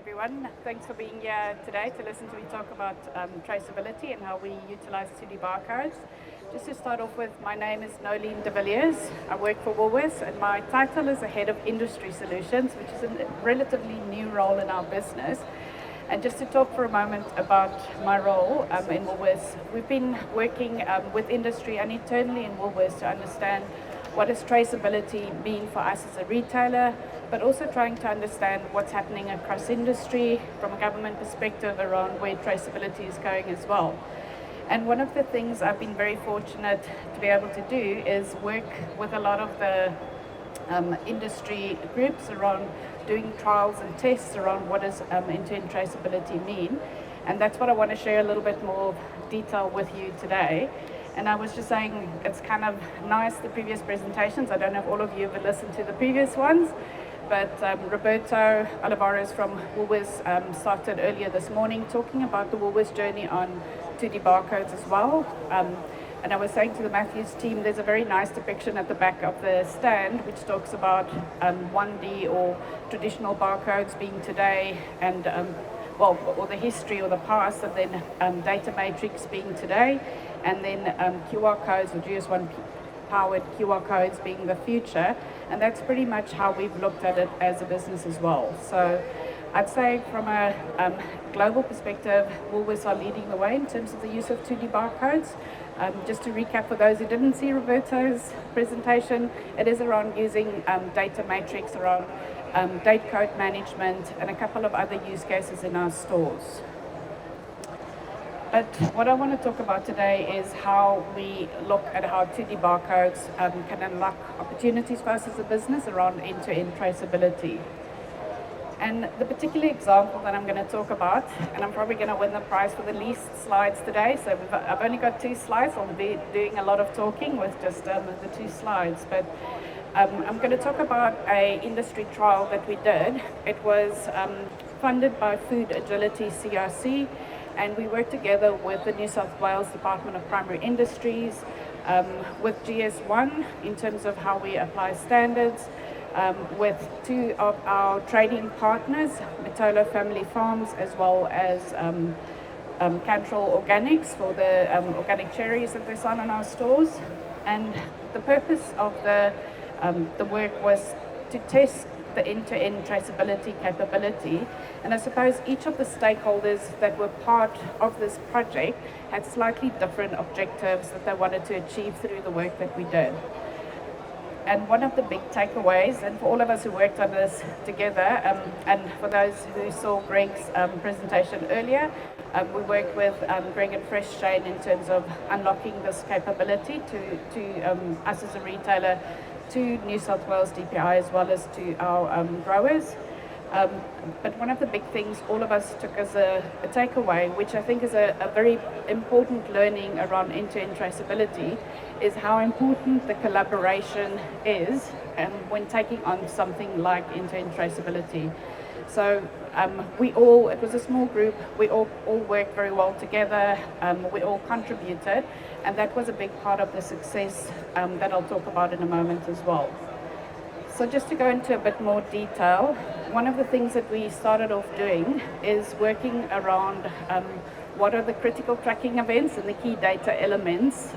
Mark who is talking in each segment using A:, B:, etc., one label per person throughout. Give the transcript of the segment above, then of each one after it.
A: everyone. Thanks for being here today to listen to me talk about traceability and how we utilize 2D barcodes. Just to start off with, my name is Nolene de Villiers. I work for Woolworths and my title is the Head of Industry Solutions, which is a relatively new role in our business. And just to talk for a moment about my role in Woolworths, we've been working with industry and internally in Woolworths to understand what does traceability mean for us as a retailer, but also trying to understand what's happening across industry from a government perspective around where traceability is going as well. And one of the things I've been very fortunate to be able to do is work with a lot of the industry groups around doing trials and tests around what does end-to-end traceability mean. And that's what I want to share a little bit more detail with you today. And I was just saying, it's kind of nice, the previous presentations. I don't know if all of you have listened to the previous ones, but Roberto Olivares from Woolworths started earlier this morning talking about the Woolworths journey on 2D barcodes as well. And I was saying to the Matthews team, there's a very nice depiction at the back of the stand which talks about 1D or traditional barcodes being today, and or the history or the past, and then data matrix being today, and then QR codes or GS1 powered QR codes being the future. And that's pretty much how we've looked at it as a business as well. So I'd say from a global perspective, Woolworths are leading the way in terms of the use of 2D barcodes. Just to recap for those who didn't see Roberto's presentation, it is around using data matrix, around date code management, and a couple of other use cases in our stores. But what I want to talk about today is how we look at how 2D barcodes can unlock opportunities for us as a business around end-to-end traceability. And the particular example that I'm going to talk about, and I'm probably going to win the prize for the least slides today, so I've only got 2 slides. I'll be doing a lot of talking with just the 2 slides. But I'm going to talk about an industry trial that we did. It was funded by Food Agility CRC, and we worked together with the New South Wales Department of Primary Industries, with GS1 in terms of how we apply standards, with 2 of our trading partners, Matolo Family Farms, as well as Cantrell Organics for the organic cherries that they sell in our stores. And the purpose of the work was to test the end-to-end traceability capability. And I suppose each of the stakeholders that were part of this project had slightly different objectives that they wanted to achieve through the work that we did. And one of the big takeaways, and for all of us who worked on this together, and for those who saw Greg's presentation earlier, we worked with Greg and Fresh Chain in terms of unlocking this capability to us as a retailer, to New South Wales DPI, as well as to our growers. But one of the big things all of us took as a takeaway, which I think is a very important learning around end-to-end traceability, is how important the collaboration is when taking on something like end-to-end traceability. So it was a small group, we all worked very well together, we all contributed, and that was a big part of the success that I'll talk about in a moment as well. So just to go into a bit more detail, one of the things that we started off doing is working around what are the critical tracking events and the key data elements,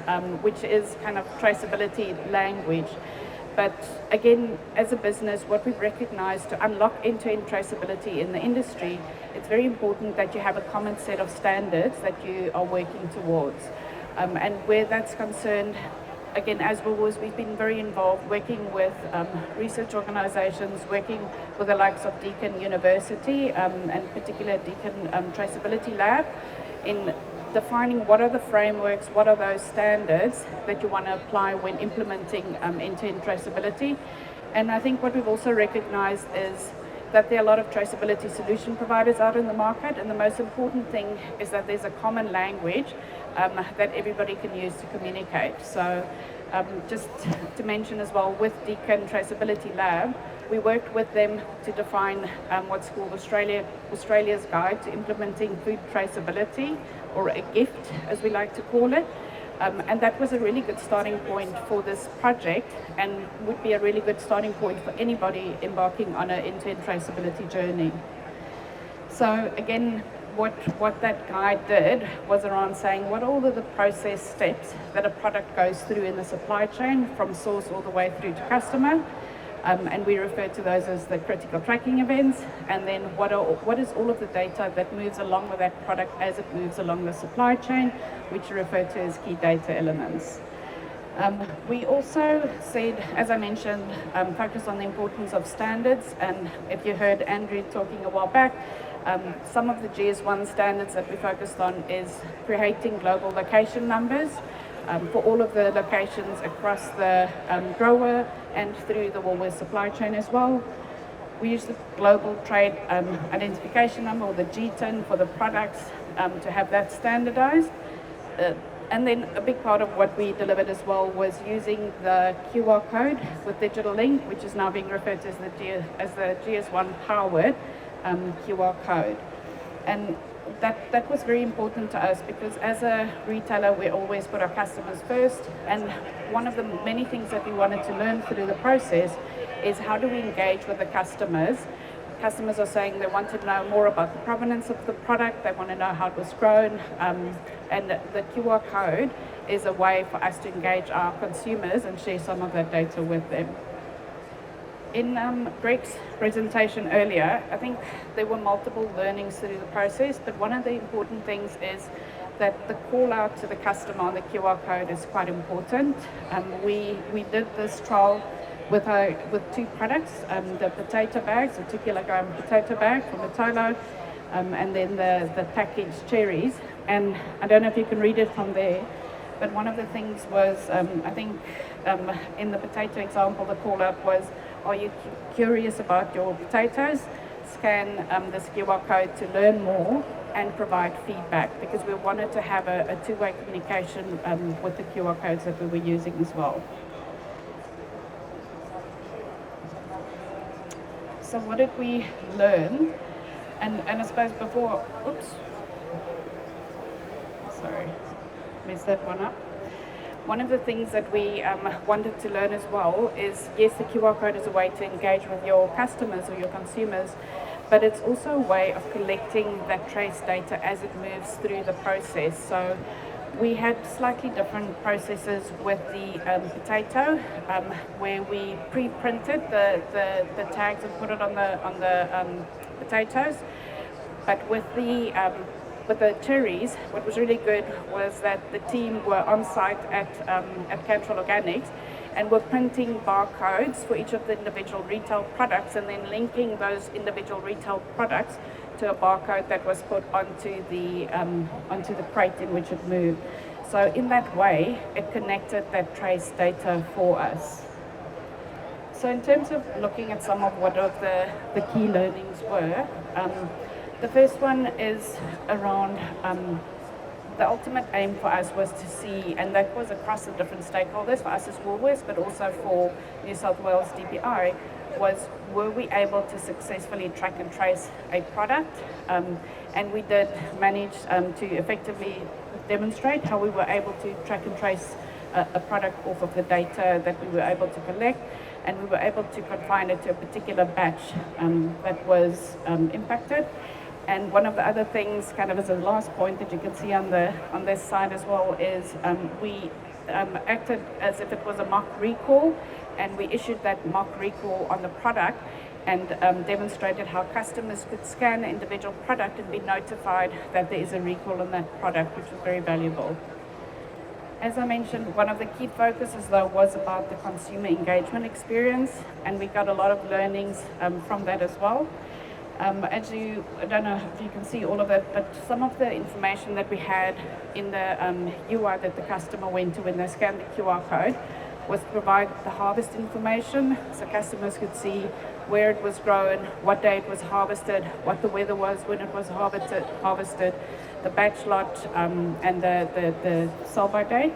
A: which is kind of traceability language. But again, as a business, what we've recognized to unlock end-to-end traceability in the industry, it's very important that you have a common set of standards that you are working towards. And where that's concerned, again, as Woolworths, we've been very involved working with research organizations, working with the likes of Deakin University, and particular Deakin Traceability Lab, in defining what are the frameworks, what are those standards that you want to apply when implementing end-to-end traceability. And I think what we've also recognized is that there are a lot of traceability solution providers out in the market, and the most important thing is that there's a common language that everybody can use to communicate. So just to mention as well, with Deakin Traceability Lab, we worked with them to define what's called Australia's Guide to Implementing Food Traceability, or a GIFT as we like to call it. And that was a really good starting point for this project, and would be a really good starting point for anybody embarking on an end-to-end traceability journey. So again, what that guide did was around saying what all of the process steps that a product goes through in the supply chain from source all the way through to customer. And we refer to those as the critical tracking events. And then what is all of the data that moves along with that product as it moves along the supply chain, which we refer to as key data elements. We also said, as I mentioned, focus on the importance of standards. And if you heard Andrew talking a while back, some of the GS1 standards that we focused on is creating global location numbers for all of the locations across the grower and through the Woolworths supply chain as well. We use the global trade identification number, or the GTIN, for the products to have that standardized. And then a big part of what we delivered as well was using the QR code with Digital Link, which is now being referred to as the GS1 powered QR code. And that was very important to us because as a retailer, we always put our customers first. And one of the many things that we wanted to learn through the process is how do we engage with the customers. Customers are saying they want to know more about the provenance of the product, they want to know how it was grown, and the QR code is a way for us to engage our consumers and share some of that data with them. In Greg's presentation earlier, I think there were multiple learnings through the process, but one of the important things is that the call out to the customer on the QR code is quite important. We did this trial with two products, the potato bags, a 2 kilogram potato bag from Matolo, and then the packaged cherries. And I don't know if you can read it from there, but one of the things was, I think in the potato example, the call out was, are you curious about your potatoes? Scan this QR code to learn more and provide feedback, because we wanted to have a two-way communication with the QR codes that we were using as well. So what did we learn? And I suppose before, sorry, messed that one up. One of the things that we wanted to learn as well is, yes, the QR code is a way to engage with your customers or your consumers, but it's also a way of collecting that trace data as it moves through the process. So we had slightly different processes with the potato, where we pre-printed the tags and put it on the potatoes, but with the cherries, what was really good was that the team were on site at Cantrell Organics and were printing barcodes for each of the individual retail products and then linking those individual retail products to a barcode that was put onto the crate in which it moved. So in that way, it connected that trace data for us. So in terms of looking at some of what of the key learnings were, the first one is around the ultimate aim for us was to see, and that was across the different stakeholders, for us as Woolworths, but also for New South Wales DPI, was were we able to successfully track and trace a product? And we did manage to effectively demonstrate how we were able to track and trace a product off of the data that we were able to collect, and we were able to confine it to a particular batch that was impacted. And one of the other things, kind of as a last point that you can see on this side as well, is we acted as if it was a mock recall, and we issued that mock recall on the product and demonstrated how customers could scan an individual product and be notified that there is a recall on that product, which was very valuable. As I mentioned, one of the key focuses though was about the consumer engagement experience, and we got a lot of learnings from that as well. I don't know if you can see all of it, but some of the information that we had in the UI that the customer went to when they scanned the QR code was to provide the harvest information, so customers could see where it was grown, what day it was harvested, what the weather was when it was harvested, the batch lot, and the sell-by date.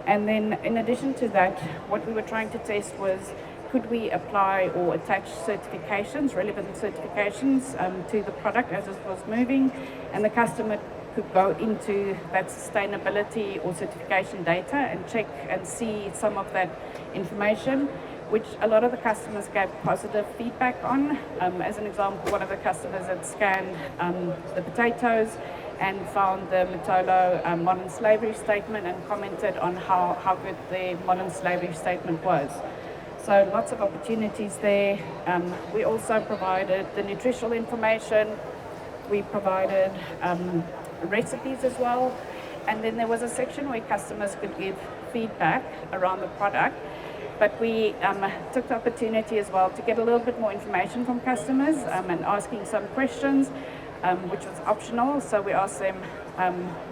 A: And then in addition to that, what we were trying to test was, could we apply or attach certifications, relevant certifications to the product as it was moving, and the customer could go into that sustainability or certification data and check and see some of that information. which a lot of the customers gave positive feedback on. As an example, one of the customers had scanned the potatoes and found the Motolo modern slavery statement and commented on how good the modern slavery statement was. So lots of opportunities there. We also provided the nutritional information. We provided recipes as well. And then there was a section where customers could give feedback around the product. But we took the opportunity as well to get a little bit more information from customers and asking some questions, which was optional. So we asked them,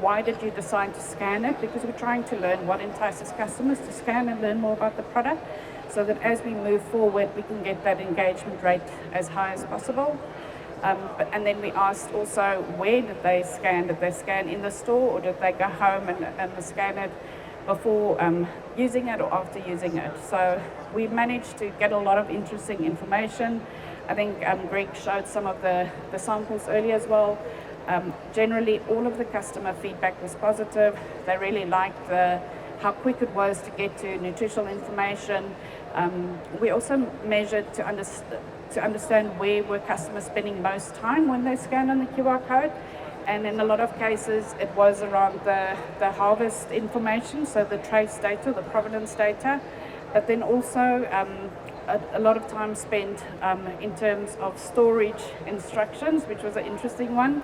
A: why did you decide to scan it? Because we're trying to learn what entices customers to scan and learn more about the product, so that as we move forward, we can get that engagement rate as high as possible. And then we asked also, where did they scan? Did they scan in the store, or did they go home and scan it before using it or after using it? So we managed to get a lot of interesting information. I think Greg showed some of the samples earlier as well. Generally, all of the customer feedback was positive. They really liked how quick it was to get to nutritional information. We also measured to understand where were customers spending most time when they scan on the QR code. And in a lot of cases, it was around the harvest information, so the trace data, the provenance data, but then also a lot of time spent in terms of storage instructions, which was an interesting one,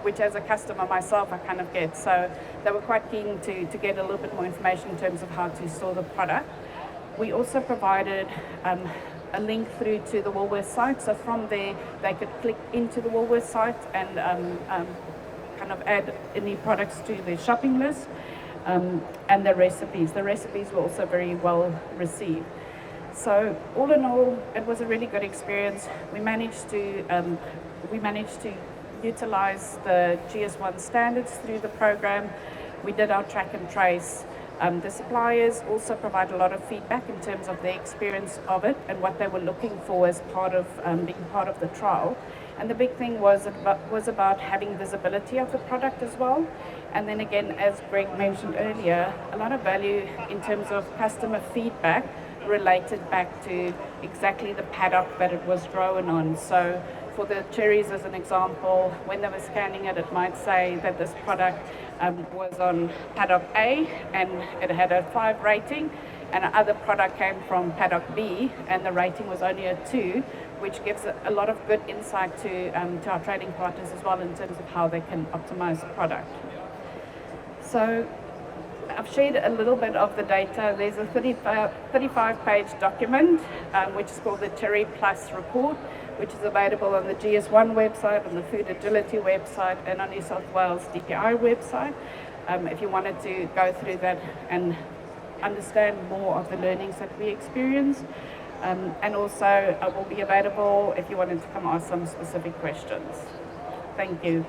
A: which as a customer myself, I kind of get. So they were quite keen to get a little bit more information in terms of how to store the product. We also provided a link through to the Woolworths site, so from there they could click into the Woolworths site and kind of add any products to their shopping list, and the recipes. The recipes were also very well received. So all in all, it was a really good experience. We managed to utilize the GS1 standards through the program. We did our track and trace. The suppliers also provide a lot of feedback in terms of their experience of it and what they were looking for as part of being part of the trial. And the big thing was about having visibility of the product as well. And then again, as Greg mentioned earlier, a lot of value in terms of customer feedback related back to exactly the paddock that it was grown on. So for the cherries as an example, when they were scanning it, it might say that this product was on paddock A and it had a 5 rating, and another product came from paddock B and the rating was only a 2, which gives a lot of good insight to our trading partners as well in terms of how they can optimize the product. So I've shared a little bit of the data. There's a 35-page document, which is called the Cherry Plus report, which is available on the GS1 website, on the Food Agility website, and on New South Wales DPI website. If you wanted to go through that and understand more of the learnings that we experience. And also I will be available if you wanted to come ask some specific questions. Thank you.